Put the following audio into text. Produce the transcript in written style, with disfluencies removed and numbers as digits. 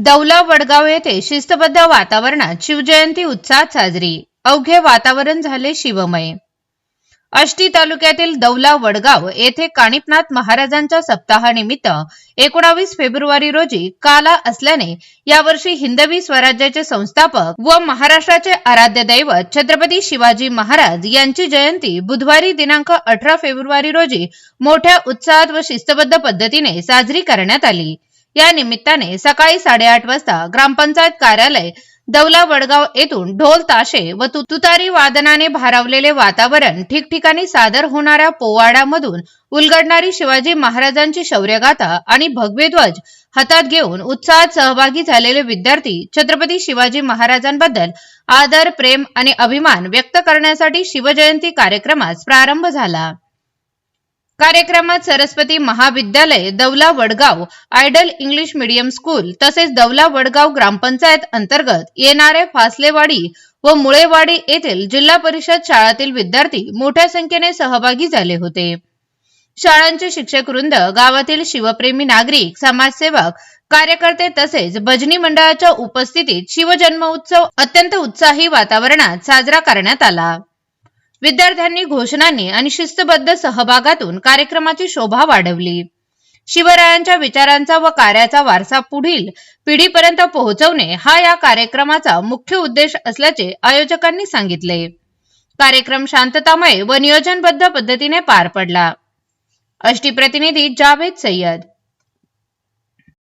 दौला वडगाव येथे शिस्तबद्ध वातावरणात शिवजयंती उत्साहात साजरी, अवघे वातावरण झाले शिवमय। आष्टी तालुक्यातील दौला वडगाव येथे कानिफनाथ महाराजांच्या सप्ताहानिमित्त 19 फेब्रुवारी रोजी काला असल्याने यावर्षी हिंदवी स्वराज्याचे संस्थापक व महाराष्ट्राचे आराध्य दैवत छत्रपती शिवाजी महाराज यांची जयंती बुधवारी दिनांक 18 फेब्रुवारी रोजी मोठ्या उत्साहात व शिस्तबद्ध पद्धतीने साजरी करण्यात आली। या निमित्ताने सकाळी 8:30 वाजता ग्रामपंचायत कार्यालय दौला वडगाव येथून ढोल ताशे व तुतारी वादनाने भारावलेले वातावरण, ठिकठिकाणी सादर होणाऱ्या पोवाड्यामधून उलगडणारी शिवाजी महाराजांची शौर्यगाथा आणि भगवे ध्वज हातात घेऊन उत्साहात सहभागी झालेले विद्यार्थी छत्रपती शिवाजी महाराजांबद्दल आदर, प्रेम आणि अभिमान व्यक्त करण्यासाठी शिवजयंती कार्यक्रमास प्रारंभ झाला। कार्यक्रमात Saraswati Mahavidyalaya Daula Vadgaon, ideal English medium school तसेच दौला वडगाव ग्रामपंचायत अंतर्गत येणारे फासलेवाडी व मुळेवाडी येथील जिल्हा परिषद शाळातील विद्यार्थी मोठ्या संख्येने सहभागी झाले होते। शाळांचे शिक्षक वृंद, गावातील शिवप्रेमी नागरिक, समाजसेवक, कार्यकर्ते तसेच भजनी मंडळाच्या उपस्थितीत शिवजन्मोत्सव अत्यंत उत्साही वातावरणात साजरा करण्यात आला। विद्यार्थ्यांनी घोषणांनी आणि शिस्तबद्ध सहभागातून कार्यक्रमाची शोभा वाढवली। शिवरायांच्या विचारांचा व कार्याचा वारसा पुढील पिढीपर्यंत पोहोचवणे हा या कार्यक्रमाचा मुख्य उद्देश असल्याचे आयोजकांनी सांगितले। कार्यक्रम शांततामय व नियोजनबद्ध पद्धतीने पार पडला। आष्टी प्रतिनिधी जावेद सय्यद।